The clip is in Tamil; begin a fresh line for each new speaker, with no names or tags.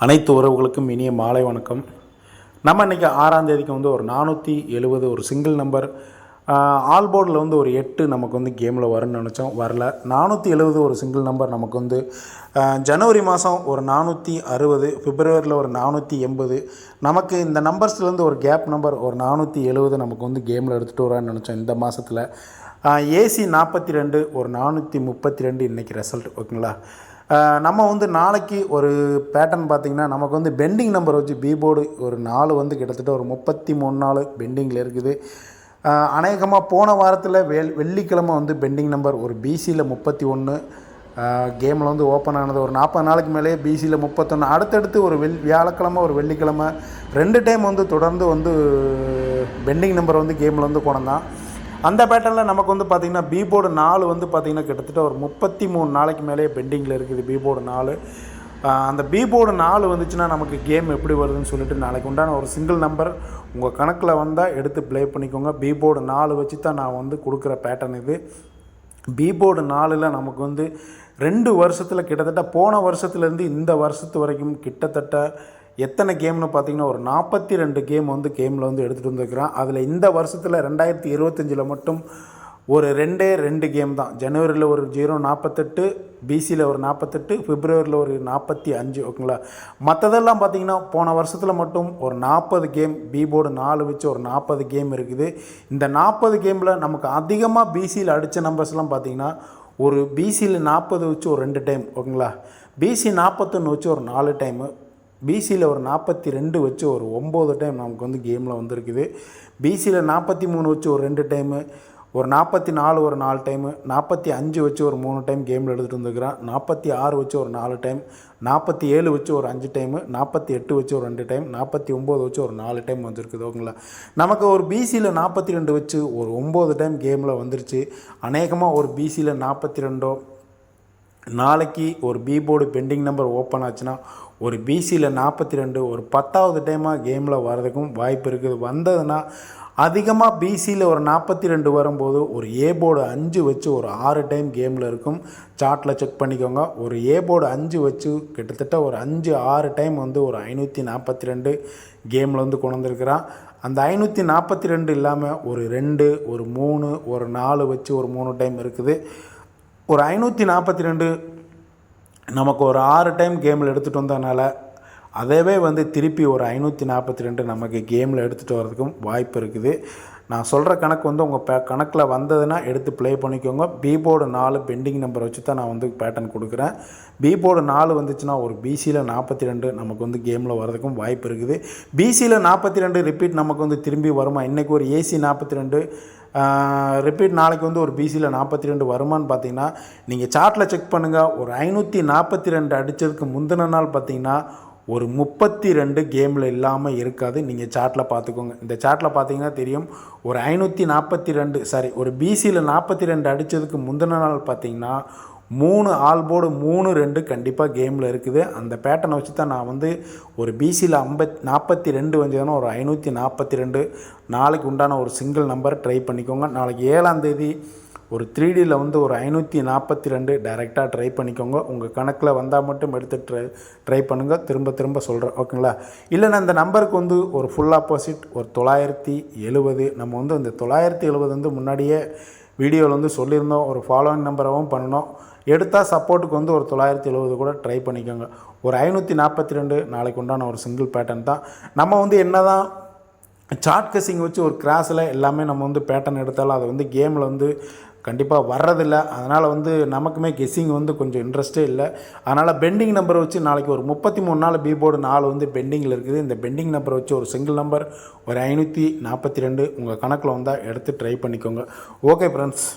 அனைத்து உறவுகளுக்கும் இனிய மாலை வணக்கம். நம்ம இன்றைக்கி 6ஆம் தேதிக்கு ஒரு 470 ஒரு சிங்கிள் நம்பர் ஆல் போர்டில் ஒரு 8 நமக்கு கேமில் வரும்னு நினச்சோம், வரல. 470 ஒரு சிங்கிள் நம்பர் நமக்கு ஜனவரி மாதம் ஒரு 460, பிப்ரவரியில் ஒரு 480. நமக்கு இந்த நம்பர்ஸ்லேருந்து ஒரு கேப் நம்பர் ஒரு 470 நமக்கு கேமில் எடுத்துகிட்டு வரான்னு நினச்சோம் இந்த மாதத்தில். ஏசி 42 ஒரு 432 இன்றைக்கி ரிசல்ட். ஓகேங்களா. நம்ம நாளைக்கு ஒரு பேட்டர்ன் பார்த்திங்கன்னா நமக்கு பெண்டிங் நம்பர் வச்சு பீபோர்டு ஒரு 4 கிட்டத்தட்ட ஒரு 33 நாள் பெண்டிங்கில் இருக்குது. அநேகமாக போன வாரத்தில் வெள்ளிக்கிழமை பெண்டிங் நம்பர் ஒரு பிசியில் 31 கேமில் ஓப்பன் ஆனது. ஒரு 40 நாளைக்கு மேலேயே பிசியில் 31. அடுத்தடுத்து ஒரு வியாழக்கிழமை ஒரு வெள்ளிக்கிழமை 2 டைம் தொடர்ந்து பெண்டிங் நம்பர் கேமில் கொண்டான். அந்த பேட்டர்னில் நமக்கு பார்த்திங்கன்னா பீபோர்டு 4 பார்த்திங்கன்னா கிட்டத்தட்ட ஒரு 33 நாளைக்கு மேலேயே பெண்டிங்கில் இருக்குது பீபோர்டு 4. அந்த பீபோர்டு 4 வந்துச்சுன்னா நமக்கு கேம் எப்படி வருதுன்னு சொல்லிட்டு நாளைக்கு உண்டான ஒரு சிங்கிள் நம்பர் உங்கள் கணக்கில் வந்தால் எடுத்து ப்ளே பண்ணிக்கோங்க. பீபோர்டு 4 வச்சு தான் நான் கொடுக்குற பேட்டர்ன் இது. பீபோர்டு 4ல் நமக்கு 2 வருஷத்தில் கிட்டத்தட்ட போன வருஷத்துலேருந்து இந்த வருஷத்து வரைக்கும் கிட்டத்தட்ட எத்தனை கேம்னு பார்த்திங்கன்னா ஒரு 42 கேம் கேமில் எடுத்துகிட்டு வந்துருக்கிறான். அதில் இந்த வருஷத்தில் 2025 மட்டும் ஒரு 2 கேம் தான். ஜனவரியில் ஒரு 0.48, பிசியில் ஒரு 48, பிப்ரவரியில் ஒரு 45. ஓகேங்களா. மற்றதெல்லாம் பார்த்திங்கன்னா போன வருஷத்தில் மட்டும் ஒரு 40 கேம் பீபோர்டு 4 வச்சு ஒரு 40 கேம் இருக்குது. இந்த 40 கேமில் நமக்கு அதிகமாக பிசியில் அடித்த நம்பர்ஸ்லாம் பார்த்திங்கன்னா ஒரு பிசியில் 40 வச்சு ஒரு 2 டைம். ஓகேங்களா. பிசி 41 வச்சு ஒரு 4 டைமு, பிசியில் ஒரு 42 வச்சு ஒரு 9 டைம் நமக்கு கேமில் வந்துருக்குது. பிசியில் 43 வச்சு ஒரு 2 டைமு, ஒரு 44 ஒரு 4 டைமு, 45 வச்சு ஒரு 3 டைம் கேமில் எடுத்துகிட்டு வந்துருக்கிறான். 46 வச்சு ஒரு 4 டைம், 47 வச்சு ஒரு 5 டைமு, 48 வச்சு ஒரு 2 டைம், 49 வச்சு ஒரு 4 டைம் வந்துருக்குது. ஓகேங்களா. நமக்கு ஒரு பிசியில் 42 வச்சு ஒரு 9 டைம் கேமில் வந்துருச்சு. அநேகமாக ஒரு பிசியில் 42 நாளைக்கு ஒரு பீபோர்டு பெண்டிங் நம்பர் ஓப்பன் ஆச்சுன்னா ஒரு பிசியில் 42 ஒரு 10வது டைமாக கேமில் வர்றதுக்கும் வாய்ப்பு இருக்குது. வந்ததுன்னா அதிகமாக பிசியில் ஒரு 42 வரும்போது ஒரு ஏ போர்டு 5 வச்சு ஒரு 6 டைம் கேமில் இருக்கும். சார்ட்டில் செக் பண்ணிக்கோங்க. ஒரு ஏ போர்டு 5 வச்சு கிட்டத்தட்ட ஒரு 5-6 டைம் ஒரு 542 கேமில் கொண்டு வந்திருக்கிறான். அந்த 542 இல்லாமல் ஒரு 2, ஒரு 3, ஒரு 4 வச்சு ஒரு 3 டைம் இருக்குது. ஒரு 542 நமக்கு ஒரு 6 டைம் கேமில் எடுத்துகிட்டு வந்ததுனால அதவே திருப்பி ஒரு 542 நமக்கு கேமில் எடுத்துகிட்டு வரதுக்கும் வாய்ப்பு இருக்குது. நான் சொல்கிற கணக்கு உங்கள் கணக்கில் வந்ததுன்னா எடுத்து ப்ளே பண்ணிக்கோங்க. பீபோர்டு 4 பெண்டிங் நம்பர் வச்சு தான் நான் பேட்டர்ன் கொடுக்குறேன். பீபோர்டு 4 வந்துச்சுன்னா ஒரு பிசியில் 42 நமக்கு கேமில் வரதுக்கும் வாய்ப்பு இருக்குது. பிசியில் 42 ரிப்பீட் நமக்கு திரும்பி வருமா? இன்றைக்கி ஒரு ஏசி 42 ரிப்பீட் நாளைக்கு ஒரு பிசியில் 42 வருமானு பார்த்தீங்கன்னா நீங்கள் சார்ட்டில் செக் பண்ணுங்கள். ஒரு 542 அடித்ததுக்கு முந்தின நாள் பார்த்தீங்கன்னா ஒரு 32 கேமில் இல்லாமல் இருக்காது. நீங்கள் சார்ட்டில் பார்த்துக்கோங்க. இந்த சார்ட்டில் பார்த்தீங்கன்னா தெரியும். ஒரு 542 ஒரு பிசியில் 42 அடித்ததுக்கு முந்தின நாள் பார்த்தீங்கன்னா 3 ஆல் போர்டு 3-2 கண்டிப்பாக கேமில் இருக்குது. அந்த பேட்டர்னை வச்சு தான் நான் ஒரு பிசியில் 42 வந்ததுன்னா ஒரு 542 நாளைக்கு உண்டான ஒரு சிங்கிள் நம்பர் ட்ரை பண்ணிக்கோங்க. நாளைக்கு 7ஆம் தேதி ஒரு 3Dயில் ஒரு 542 டைரெக்டாக ட்ரை பண்ணிக்கோங்க. உங்கள் கணக்கில் வந்தால் மட்டும் எடுத்து ட்ரை பண்ணுங்கள். திரும்ப சொல்கிறேன். ஓகேங்களா. இல்லைன்னா இந்த நம்பருக்கு ஒரு ஃபுல் ஆப்போசிட் ஒரு 970. நம்ம இந்த 970 முன்னாடியே வீடியோவில் சொல்லியிருந்தோம். ஒரு ஃபாலோவிங் நம்பராகவும் பண்ணணும். எடுத்தால் சப்போர்ட்டுக்கு ஒரு 970 கூட ட்ரை பண்ணிக்கோங்க. ஒரு 542 நாளைக்கு உண்டான ஒரு சிங்கிள் பேட்டர்ன் தான். நம்ம என்ன தான் சார்ட் கசிங் வச்சு ஒரு கிராஸில் எல்லாமே நம்ம பேட்டர்ன் எடுத்தாலும் அது கேமில் கண்டிப்பாக வர்றதில்ல. அதனால் நமக்குமே கெஸ்ஸிங் கொஞ்சம் இன்ட்ரெஸ்ட்டே இல்லை. அதனால் பெண்டிங் நம்பர் வச்சு நாளைக்கு ஒரு 33 நாள் பீபோர்டு 4 பெண்டிங்கில் இருக்குது. இந்த பெண்டிங் நம்பர் வச்சு ஒரு சிங்கிள் நம்பர் ஒரு 542 உங்கள் கணக்கில் வந்தால் எடுத்து ட்ரை பண்ணிக்கோங்க. Okay friends.